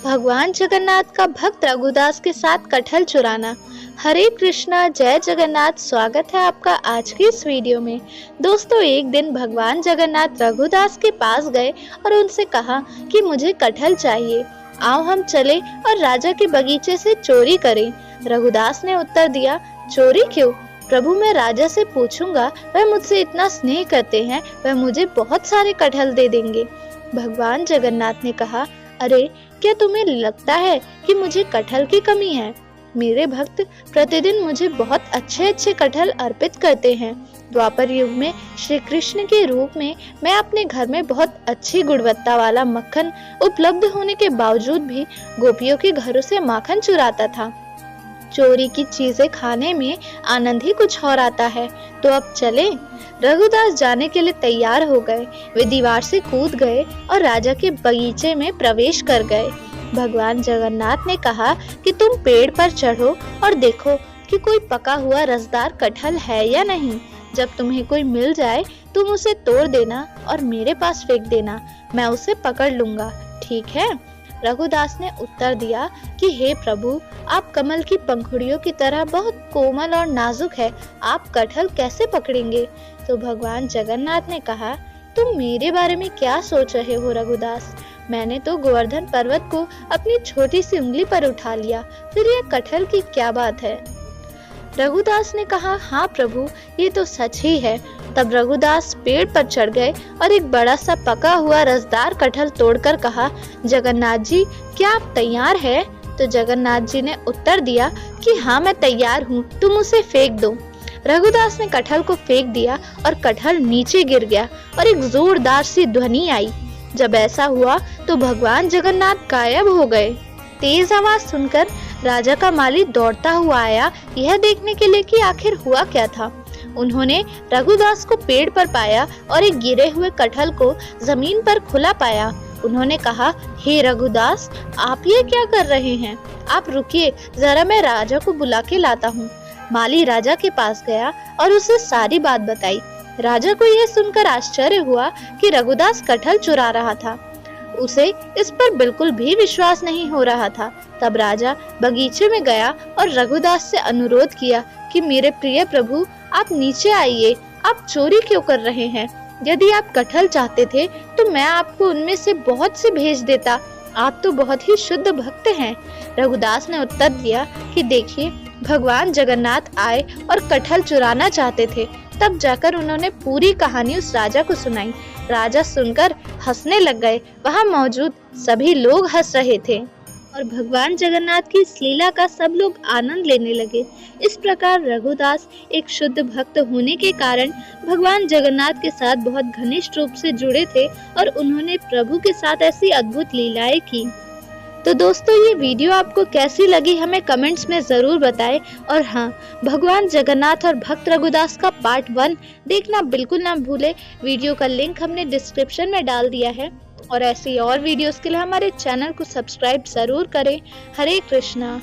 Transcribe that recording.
भगवान जगन्नाथ का भक्त रघुदास के साथ कटहल चुराना। हरे कृष्णा, जय जगन्नाथ। स्वागत है आपका आज की इस वीडियो में। दोस्तों, एक दिन भगवान जगन्नाथ रघुदास के पास गए और उनसे कहा कि मुझे कटहल चाहिए, आओ हम चले और राजा के बगीचे से चोरी करें। रघुदास ने उत्तर दिया, चोरी क्यों प्रभु, मैं राजा से पूछूंगा, वह मुझसे इतना स्नेह करते हैं, वह मुझे बहुत सारे कटहल दे देंगे। भगवान जगन्नाथ ने कहा, अरे क्या तुम्हें लगता है कि मुझे कटहल की कमी है? मेरे भक्त प्रतिदिन मुझे बहुत अच्छे अच्छे कटहल अर्पित करते हैं। द्वापर युग में श्री कृष्ण के रूप में मैं अपने घर में बहुत अच्छी गुणवत्ता वाला मक्खन उपलब्ध होने के बावजूद भी गोपियों के घरों से माखन चुराता था। चोरी की चीजें खाने में आनंद ही कुछ और आता है। तो अब चले। रघुदास जाने के लिए तैयार हो गए। वे दीवार से कूद गए और राजा के बगीचे में प्रवेश कर गए। भगवान जगन्नाथ ने कहा कि तुम पेड़ पर चढ़ो और देखो कि कोई पका हुआ रसदार कटहल है या नहीं। जब तुम्हें कोई मिल जाए तुम उसे तोड़ देना और मेरे पास फेंक देना, मैं उसे पकड़ लूंगा, ठीक है? रघुदास ने उत्तर दिया कि हे प्रभु, आप कमल की पंखुड़ियों की तरह बहुत कोमल और नाजुक है, आप कटहल कैसे पकड़ेंगे? तो भगवान जगन्नाथ ने कहा, तुम मेरे बारे में क्या सोच रहे हो रघुदास? मैंने तो गोवर्धन पर्वत को अपनी छोटी सी उंगली पर उठा लिया, फिर यह कटहल की क्या बात है? रघुदास ने कहा, हाँ प्रभु, ये तो सच ही है। तब रघुदास पेड़ पर चढ़ गए और एक बड़ा सा पका हुआ रसदार कटहल तोड़कर कहा, जगन्नाथ जी, क्या आप तैयार हैं? तो जगन्नाथ जी ने उत्तर दिया कि हाँ, मैं तैयार हूँ, तुम उसे फेंक दो। रघुदास ने कटहल को फेंक दिया और कटहल नीचे गिर गया और एक जोरदार सी ध्वनि आई। जब ऐसा हुआ तो भगवान जगन्नाथ गायब हो गए। तेज आवाज सुनकर राजा का माली दौड़ता हुआ आया, यह देखने के लिए कि आखिर हुआ क्या था। उन्होंने रघुदास को पेड़ पर पाया और एक गिरे हुए कटहल को जमीन पर खुला पाया। उन्होंने कहा, हे रघुदास, आप ये क्या कर रहे हैं? आप रुकिए, जरा मैं राजा को बुला के लाता हूँ। माली राजा के पास गया और उसे सारी बात बताई। राजा को यह सुनकर आश्चर्य हुआ कि रघुदास कटहल चुरा रहा था। उसे इस पर बिल्कुल भी विश्वास नहीं हो रहा था। तब राजा बगीचे में गया और रघुदास से अनुरोध किया कि मेरे प्रिय प्रभु, आप नीचे आइए, आप चोरी क्यों कर रहे हैं? यदि आप कटहल चाहते थे तो मैं आपको उनमें से बहुत से भेज देता, आप तो बहुत ही शुद्ध भक्त हैं। रघुदास ने उत्तर दिया कि देखिए, भगवान जगन्नाथ आए और कटहल चुराना चाहते थे। तब जाकर उन्होंने पूरी कहानी उस राजा को सुनाई। राजा सुनकर हंसने लग गए। वहां मौजूद सभी लोग हंस रहे थे और भगवान जगन्नाथ की इस लीला का सब लोग आनंद लेने लगे। इस प्रकार रघुदास एक शुद्ध भक्त होने के कारण भगवान जगन्नाथ के साथ बहुत घनिष्ठ रूप से जुड़े थे और उन्होंने प्रभु के साथ ऐसी अद्भुत लीलाएं की। तो दोस्तों, ये वीडियो आपको कैसी लगी हमें कमेंट्स में जरूर बताएं। और हाँ, भगवान जगन्नाथ और भक्त रघुदास का पार्ट 1 देखना बिल्कुल ना भूले। वीडियो का लिंक हमने डिस्क्रिप्शन में डाल दिया है और ऐसी और वीडियोस के लिए हमारे चैनल को सब्सक्राइब जरूर करें। हरे कृष्णा।